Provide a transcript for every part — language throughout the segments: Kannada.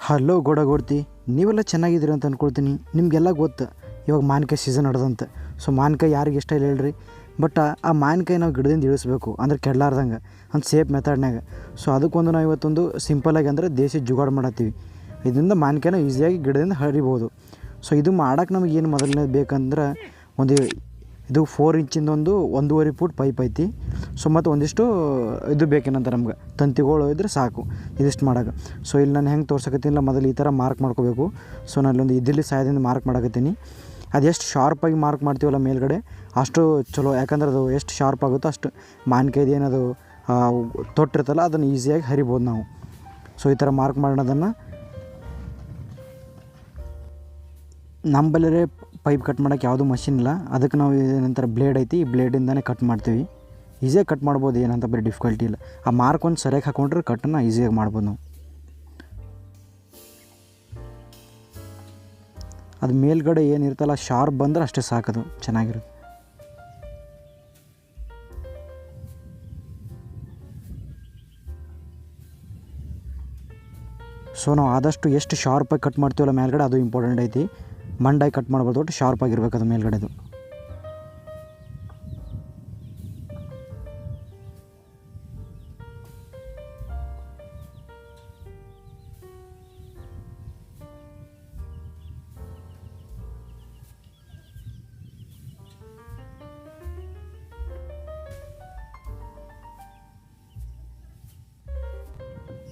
ಹಲೋ ಗೋಡಗೋಡ್ತಿ, ನೀವೆಲ್ಲ ಚೆನ್ನಾಗಿದ್ದೀರಿ ಅಂತ ಅಂದ್ಕೊಳ್ತೀನಿ. ನಿಮಗೆಲ್ಲ ಗೊತ್ತು ಇವಾಗ ಮಾವಿನಕಾಯಿ ಸೀಸನ್ ನಡೆದಂತೆ. ಸೊ ಮಾವಿನಕಾಯಿ ಯಾರಿಗೆ ಇಷ್ಟ ಇಲ್ಲ ಹೇಳ್ರಿ. ಬಟ್ ಆ ಮಾವಿನಕಾಯಿ ನಾವು ಗಿಡದಿಂದ ಇಳಿಸ್ಬೇಕು ಅಂದ್ರೆ ಕೆಡಲಾರ್ದಂಗೆ ಒಂದು ಸೇಫ್ ಮೆಥಡ್ನಾಗ. ಸೊ ಅದಕ್ಕೊಂದು ನಾವು ಇವತ್ತೊಂದು ಸಿಂಪಲಾಗಿ ಅಂದರೆ ದೇಸಿ ಜುಗಾಡು ಮಾಡತ್ತೀವಿ. ಇದರಿಂದ ಮಾವಿನಕಾಯಿನ ಈಸಿಯಾಗಿ ಗಿಡದಿಂದ ಹರಿಬೋದು. ಸೊ ಇದು ಮಾಡೋಕೆ ನಮಗೆ ಏನು ಮೊದಲನೇದು ಬೇಕಂದ್ರೆ ಇದು 4 ಇಂಚಿಂದ 1.5 ಫೂಟ್ ಪೈಪ್ ಐತಿ. ಸೊ ಮತ್ತು ಒಂದಿಷ್ಟು ಇದು ಬೇಕೇನಂತ ನಮ್ಗೆ ತಂತಿಗಳು ಇದ್ರೆ ಸಾಕು ಇದಿಷ್ಟು ಮಾಡೋಕೆ. ಸೊ ಇಲ್ಲಿ ನಾನು ಹೆಂಗೆ ತೋರ್ಸಕತ್ತೀನಿಲ್ಲ, ಮೊದಲು ಈ ಥರ ಮಾರ್ಕ್ ಮಾಡ್ಕೋಬೇಕು. ಸೊ ನಾನು ಇಲ್ಲೊಂದು ಇದ್ದಿಲ್ಲಿ ಸಹಾಯದಿಂದ ಮಾರ್ಕ್ ಮಾಡಕತ್ತೀನಿ. ಅದು ಎಷ್ಟು ಶಾರ್ಪಾಗಿ ಮಾರ್ಕ್ ಮಾಡ್ತೀವಲ್ಲ ಮೇಲ್ಗಡೆ ಅಷ್ಟು ಚಲೋ. ಯಾಕಂದ್ರೆ ಅದು ಎಷ್ಟು ಶಾರ್ಪ್ ಆಗುತ್ತೋ ಅಷ್ಟು ಮಾವಿನಕಾಯ್ದು ಏನದು ತೊಟ್ಟಿರ್ತಲ್ಲ ಅದನ್ನು ಈಸಿಯಾಗಿ ಹರಿಬೋದು ನಾವು. ಸೊ ಈ ಥರ ಮಾರ್ಕ್ ಮಾಡೋದನ್ನು ನಮ್ಮಲ್ಲೇ ಪೈಪ್ ಕಟ್ ಮಾಡೋಕ್ಕೆ ಯಾವುದೂ ಮಷಿನ್ ಇಲ್ಲ. ಅದಕ್ಕೆ ನಾವು ಏನಂತಾರೆ ಬ್ಲೇಡ್ ಐತಿ, ಈ ಬ್ಲೇಡಿಂದನೇ ಕಟ್ ಮಾಡ್ತೀವಿ. ಈಸಿಯಾಗಿ ಕಟ್ ಮಾಡ್ಬೋದು, ಏನಂತ ಬರೀ ಡಿಫಿಕಲ್ಟಿ ಇಲ್ಲ. ಆ ಮಾರ್ಕ್ ಒಂದು ಸರಿಯಾಗಿ ಹಾಕೊಂಡ್ರೆ ಕಟ್ಟನ್ನು ಈಸಿಯಾಗಿ ಮಾಡ್ಬೋದು ನಾವು. ಅದು ಮೇಲ್ಗಡೆ ಏನಿರ್ತಲ್ಲ ಶಾರ್ಪ್ ಬಂದ್ರೆ ಅಷ್ಟೇ ಸಾಕದು ಚೆನ್ನಾಗಿರುತ್ತೆ. ಸೊ ನಾವು ಆದಷ್ಟು ಎಷ್ಟು ಶಾರ್ಪಾಗಿ ಕಟ್ ಮಾಡ್ತೀವಲ್ಲ ಮೇಲ್ಗಡೆ ಅದು ಇಂಪಾರ್ಟೆಂಟ್ ಐತಿ. ಮಂಡಾಗಿ ಕಟ್ ಮಾಡ್ಬೋದು, ಒಟ್ಟು ಶಾರ್ಪ್ ಆಗಿರ್ಬೇಕು ಅದು ಮೇಲ್ಗಡೆದು.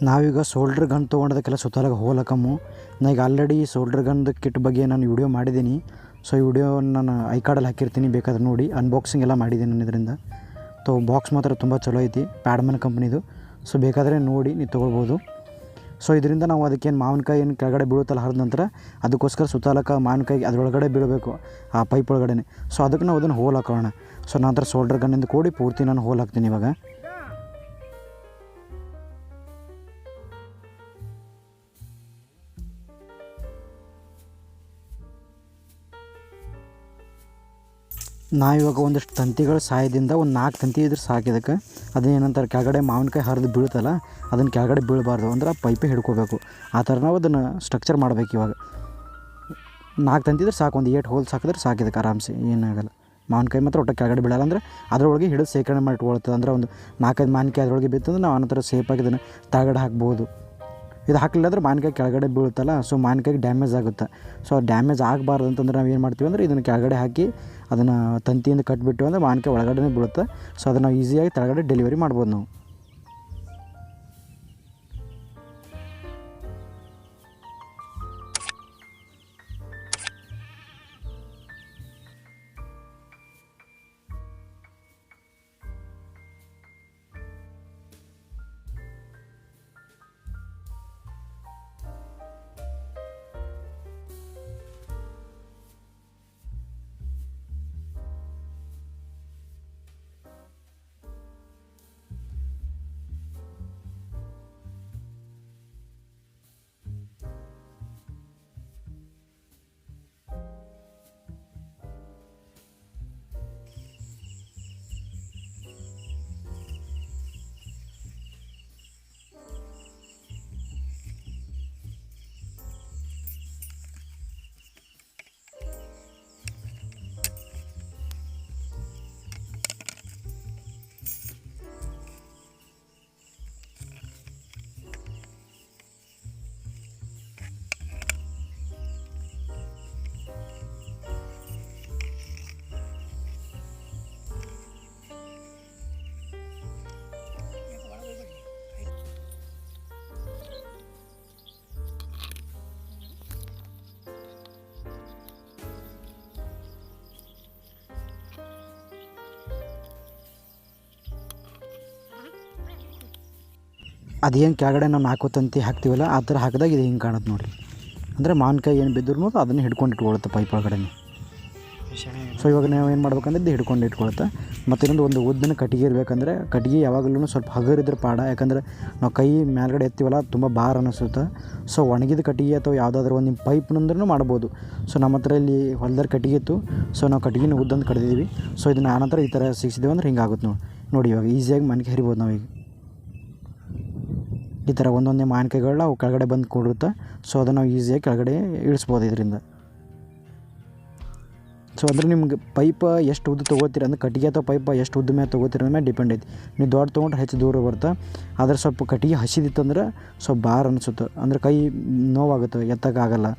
ನಾವೀಗ ಸೋಲ್ಡ್ರ್ ಗನ್ ತೊಗೊಂಡದಕ್ಕೆಲ್ಲ ಸುತ್ತಲಾಗ ಹೋಲ್ ಹಾಕಮ್ಮು. ನಾನು ಈಗ ಆಲ್ರೆಡಿ ಸೋಲ್ಡ್ರ್ ಗನ್ದು ಕಿಟ್ ಬಗ್ಗೆ ನಾನು ವಿಡಿಯೋ ಮಾಡಿದ್ದೀನಿ. ಸೊ ಈ ವಿಡಿಯೋ ನಾನು ಐ ಕಾರ್ಡಲ್ಲಿ ಹಾಕಿರ್ತೀನಿ, ಬೇಕಾದ್ರೆ ನೋಡಿ. ಅನ್ಬಾಕ್ಸಿಂಗ್ ಎಲ್ಲ ಮಾಡಿದ್ದೀನಿ ನಾನು ಇದರಿಂದ. ಬಾಕ್ಸ್ ಮಾತ್ರ ತುಂಬ ಚಲೋ ಐತಿ, ಪ್ಯಾಡ್ಮನ್ ಕಂಪ್ನಿದು. ಸೊ ಬೇಕಾದರೆ ನೋಡಿ ನೀವು ತೊಗೊಳ್ಬೋದು. ಸೊ ಇದರಿಂದ ನಾವು ಅದಕ್ಕೇನು ಮಾವಿನಕಾಯಿ ಏನು ಕೆಳಗಡೆ ಬೀಳುತ್ತಲ್ಲ ಹರಿದ ನಂತರ ಅದಕ್ಕೋಸ್ಕರ ಸುತ್ತಲಕ್ಕ ಮಾವಿನಕಾಯಿ ಅದರೊಳಗಡೆ ಬೀಳಬೇಕು ಆ ಪೈಪ್ ಒಳಗಡೆ. ಸೊ ಅದಕ್ಕೆ ನಾವು ಅದನ್ನು ಹೋಲ್ ಹಾಕೋಣ. ಸೊ ನಂತರ ಸೋಲ್ಡ್ರ್ ಗನ್ನಿಂದ ಕೂಡಿ ಪೂರ್ತಿ ನಾನು ಹೋಲ್ ಹಾಕ್ತೀನಿ ಇವಾಗ. ನಾವಿವಾಗ ಒಂದಷ್ಟು ತಂತಿಗಳ ಸಹಾಯದಿಂದ ಒಂದು 4 ತಂತಿ ಇದ್ರೆ ಸಾಕು ಇದಕ್ಕೆ. ಅದೇನಂತಾರೆ ಕೆಳಗಡೆ ಮಾವಿನಕಾಯಿ ಹರಿದು ಬೀಳುತ್ತಲ್ಲ ಅದನ್ನು ಕೆಳಗಡೆ ಬೀಳಬಾರ್ದು, ಅಂದ್ರೆ ಪೈಪೇ ಹಿಡ್ಕೋಬೇಕು. ಆ ಥರ ನಾವು ಅದನ್ನು ಸ್ಟ್ರಕ್ಚರ್ ಮಾಡಬೇಕು. ಇವಾಗ 4 ತಂತಿ ಇದ್ರೆ ಸಾಕು, ಒಂದು 8 ಹೋಲ್ಸ್ ಹಾಕಿದ್ರೆ ಸಾಕು ಇದಕ್ಕೆ ಆರಾಮ್ಸೆ, ಏನಾಗಲ್ಲ. ಮಾವಿನಕಾಯಿ ಮಾತ್ರ ಒಟ್ಟು ಕೆಳಗಡೆ ಬೀಳಲ್ಲ, ಅಂದರೆ ಅದರೊಳಗೆ ಹಿಡಿದು ಶೇಖರಣೆ ಮಾಡಿ ಇಟ್ಕೊಳ್ತದೆ. ಅಂದರೆ ಒಂದು 4-5 ಮಾವಿನಕಾಯಿ ಅದರೊಳಗೆ ಬಿತ್ತಂದ್ರೆ ನಾವು ಆನಂತರ ಸೇಫಾಗಿ ಇದನ್ನು ಕೆಳಗಡೆ ಹಾಕ್ಬೋದು. ಇದು ಹಾಕಲಿಲ್ಲ ಅಂದ್ರೆ ಮಾವಿನಕಾಯಿ ಕೆಳಗಡೆ ಬೀಳುತ್ತಲ್ಲ, ಸೊ ಮಾವಿನಕಾಯಿಗೆ ಡ್ಯಾಮೇಜ್ ಆಗುತ್ತೆ. ಸೊ ಡ್ಯಾಮೇಜ್ ಆಗಬಾರ್ದು ಅಂತಂದ್ರೆ ನಾವು ಏನು ಮಾಡ್ತೀವಿ ಅಂದರೆ ಇದನ್ನು ಕೆಳಗಡೆ ಹಾಕಿ ಅದನ್ನು ತಂತಿಯಿಂದ ಕಟ್ಬಿಟ್ಟು ಅಂದರೆ ಮಾವಿನಕಾಯಿ ಒಳಗಡೆ ಬೀಳುತ್ತೆ. ಸೊ ಅದನ್ನು ನಾವು ಈಸಿಯಾಗಿ ಕೆಳಗಡೆ ಡೆಲಿವರಿ ಮಾಡ್ಬೋದು ನಾವು. ಅದೇನು ಕೆಳಗಡೆ ನಾವು 4 ತಂತಿ ಹಾಕ್ತೀವಲ್ಲ ಆ ಥರ ಹಾಕಿದಾಗ ಇದು ಹಿಂಗೆ ಕಾಣುತ್ತೆ ನೋಡಿರಿ. ಅಂದರೆ ಮಾವಿನಕಾಯಿ ಏನು ಬಿದ್ದರೂ ಅದನ್ನು ಹಿಡ್ಕೊಂಡು ಇಟ್ಕೊಳುತ್ತೆ ಪೈಪ್ ಒಳಗಡೆ. ಸೊ ಇವಾಗ ನಾವು ಏನು ಮಾಡ್ಬೇಕಂದ್ರೆ ಇದು ಹಿಡ್ಕೊಂಡು ಇಟ್ಕೊಳುತ್ತೆ. ಮತ್ತು ಇನ್ನೊಂದು ಒಂದು ಉದ್ದನ ಕಟ್ಟಿಗೆ ಇರಬೇಕಂದ್ರೆ ಕಟ್ಟಿಗೆ ಯಾವಾಗಲೂ ಸ್ವಲ್ಪ ಹಗರಿದ್ರೆ ಪಾಡ. ಯಾಕಂದರೆ ನಾವು ಕೈ ಮೇಲ್ಗಡೆ ಎತ್ತೀವಲ್ಲ ತುಂಬ ಭಾರ ಅನ್ನಿಸುತ್ತೆ. ಸೊ ಒಣಗಿದ ಕಟ್ಟಿಗೆ ಅಥವಾ ಯಾವುದಾದ್ರೂ ಒಂದು ನಿಮ್ಮ ಪೈಪ್ನಂದ್ರೂ ಮಾಡ್ಬೋದು. ಸೊ ನಮ್ಮ ಹತ್ರ ಇಲ್ಲಿ ಹೊಲ್ದಾರ ಕಟ್ಟಿಗೆ ಇತ್ತು. ಸೊ ನಾವು ಕಟ್ಟಿಗೆನ ಉದ್ದಂದು ಕಡ್ದಿದ್ದೀವಿ. ಸೊ ಇದನ್ನು ಆನಂತರ ಈ ಥರ ಸಿಗಿಸಿದ್ದೀವಿ ಅಂದ್ರೆ ಹಿಂಗೆ ಆಗುತ್ತೆ ನೋಡಿ. ಇವಾಗ ಈಸಿಯಾಗಿ ಮನೆಗೆ ಹರಿಬೋದು ನಾವೀಗ. ಈ ಥರ ಒಂದೊಂದೇ ಮಾವಿನಕಾಯಿಗಳನ್ನ ಅವು ಕೆಳಗಡೆ ಬಂದು ಕೂಡುತ್ತೆ. ಸೊ ಅದನ್ನು ನಾವು ಈಸಿಯಾಗಿ ಕೆಳಗಡೆ ಇಳಿಸ್ಬೋದು ಇದರಿಂದ. ಸೊ ಅಂದರೆ ನಿಮ್ಗೆ ಪೈಪ್ ಎಷ್ಟು ಉದ್ದ ತೊಗೋತೀರ ಅಂದ್ರೆ ಕಟ್ಟಿಗೆ ಅಥವಾ ಪೈಪ್ ಎಷ್ಟು ಉದ್ದ ಮೇಲೆ ತೊಗೋತೀರ ಮೇಲೆ ಡಿಪೆಂಡ್ ಐತಿ. ನೀವು ದೊಡ್ಡ ತೊಗೊಂಡ್ರೆ ಹೆಚ್ಚು ದೂರ ಬರುತ್ತೆ. ಆದರೆ ಸ್ವಲ್ಪ ಕಟ್ಟಿಗೆ ಹಸಿದಿತ್ತಂದ್ರೆ ಸ್ವಲ್ಪ ಭಾರ ಅನಿಸುತ್ತೆ, ಅಂದ್ರೆ ಕೈ ನೋವಾಗುತ್ತೆ, ಎತ್ತಕ್ಕಾಗಲ್ಲ.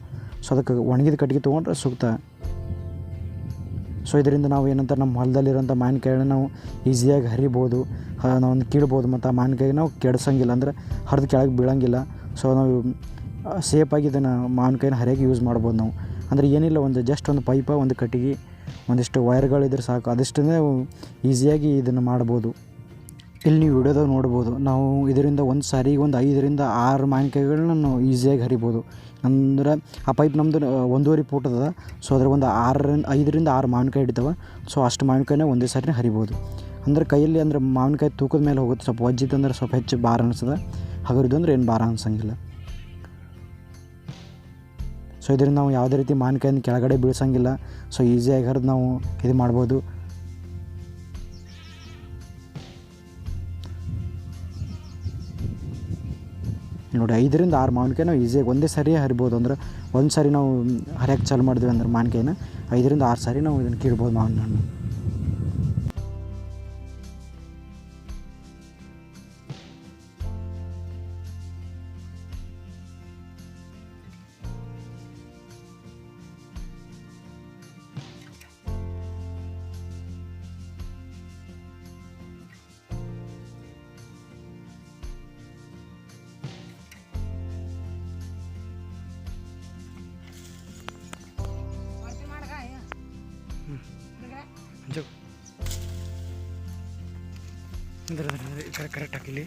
ಸೊ ಅದಕ್ಕೆ ಒಣಗಿದ ಕಟ್ಟಿಗೆ ತೊಗೊಂಡ್ರೆ ಸೂಕ್ತ. ಸೊ ಇದರಿಂದ ನಾವು ಏನಂತಾರೆ ನಮ್ಮ ಹೊಲದಲ್ಲಿರೋಂಥ ಮಾವಿನಕಾಯಿಗಳನ್ನ ನಾವು ಈಸಿಯಾಗಿ ಹರಿಬೋದು, ನಾವು ಕೀಳ್ಬೋದು. ಮತ್ತು ಆ ಮಾವಿನಕಾಯಿ ನಾವು ಕೆಡ್ಸೋಂಗಿಲ್ಲ, ಅಂದರೆ ಹರಿದು ಕೆಳಗೆ ಬೀಳೋಂಗಿಲ್ಲ. ಸೊ ನಾವು ಸೇಫಾಗಿ ಇದನ್ನು ಮಾವಿನಕಾಯಿನ ಹರಿಯೋಕೆ ಯೂಸ್ ಮಾಡ್ಬೋದು ನಾವು. ಅಂದರೆ ಏನಿಲ್ಲ, ಜಸ್ಟ್ ಒಂದು ಪೈಪ, ಒಂದು ಕಟ್ಟಿಗೆ, ಒಂದಿಷ್ಟು ವೈರ್ಗಳಿದ್ರೆ ಸಾಕು, ಅದಷ್ಟೇ ಈಸಿಯಾಗಿ ಇದನ್ನು ಮಾಡ್ಬೋದು. ಇಲ್ಲಿ ನೀವು ವಿಡಿಯೋದಾಗ ನೋಡ್ಬೋದು, ನಾವು ಇದರಿಂದ ಒಂದು ಸಾರಿ ಒಂದು 5ರಿಂದ 6 ಮಾವಿನಕಾಯಿಗಳನ್ನ ನಾವು ಈಸಿಯಾಗಿ ಹರಿಬೋದು. ಅಂದ್ರೆ ಆ ಪೈಪ್ ನಮ್ಮದು 1.5 ಫೂಟ್ ಅದ. ಸೊ ಅದ್ರ ಒಂದು 5ರಿಂದ 6 ಮಾವಿನಕಾಯಿ ಹಿಡಿತಾವೆ. ಸೊ ಅಷ್ಟು ಮಾವಿನಕಾಯಿನ ಒಂದೇ ಸಾರಿ ಹರಿಬೋದು. ಅಂದ್ರೆ ಕೈಯಲ್ಲಿ ಅಂದ್ರೆ ಮಾವಿನಕಾಯಿ ತೂಕದ ಮೇಲೆ ಹೋಗುತ್ತೆ. ಸ್ವಲ್ಪ ವಜ್ಜಿತ್ತು ಅಂದ್ರೆ ಸ್ವಲ್ಪ ಹೆಚ್ಚು ಭಾರ ಅನಿಸ್ತದೆ, ಹಗರಿದ್ದು ಅಂದ್ರೆ ಏನು ಭಾರ ಅನ್ಸೋಂಗಿಲ್ಲ. ಸೊ ಇದರಿಂದ ನಾವು ಯಾವುದೇ ರೀತಿ ಮಾವಿನಕಾಯಿನ ಕೆಳಗಡೆ ಬೀಳ್ಸೋಂಗಿಲ್ಲ. ಸೊ ಈಸಿಯಾಗಿ ಹರಿದು ನಾವು ಇದು ಮಾಡ್ಬೋದು. ನೋಡಿ 5ರಿಂದ 6 ಮಾವಿನಕಾಯಿ ನಾವು ಈಸಿಯಾಗಿ ಒಂದೇ ಸಾರಿ ಹರಿಬೋದು. ಅಂದ್ರೆ ಒಂದು ಸಾರಿ ನಾವು ಹರಿಯೋಕ್ಕೆ ಚಾಲು ಮಾಡಿದ್ವಿ ಅಂದ್ರೆ ಮಾವಿನಕಾಯಿನ 5ರಿಂದ 6 ಸಾರಿ ನಾವು ಇದನ್ನು ಕೀಳ್ಬೋದು ಮಾವಿನ ಹಣ್ಣು. ಕರೆಕ್ಟ್ ಹಾಕಿಲಿ.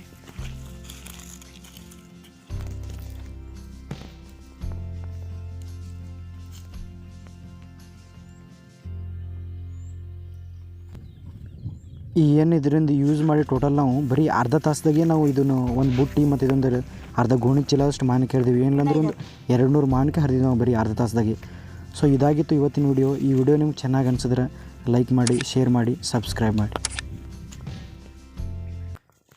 ಈ ಏನು ಇದರಿಂದ ಯೂಸ್ ಮಾಡಿ ಟೋಟಲ್ ನಾವು ಬರೀ ಅರ್ಧ ತಾಸ್ದಾಗೆ ನಾವು ಇದನ್ನು ಒಂದು ಬುಟ್ಟಿ ಮತ್ತು ಇದೊಂದು ಅರ್ಧ ಗೋಣಿ ಚೀಲದಷ್ಟು ಮಾವಿನಕಾಯಿ ಹರಿದೀವಿ. ಏನಿಲ್ಲಂದ್ರೆ ಒಂದು 200 ಮಾವಿನಕಾಯಿ ಹರಿದೀವಿ ನಾವು ಬರೀ ಅರ್ಧ ತಾಸ್ದಾಗೆ. ಸೊ ಇದಾಗಿತ್ತು ಇವತ್ತಿನ ವಿಡಿಯೋ. ಈ ವಿಡಿಯೋ ನಿಮ್ಗೆ ಚೆನ್ನಾಗಿ ಅನಿಸಿದ್ರೆ ಲೈಕ್ ಮಾಡಿ, ಶೇರ್ ಮಾಡಿ, ಸಬ್ಸ್ಕ್ರೈಬ್ ಮಾಡಿ.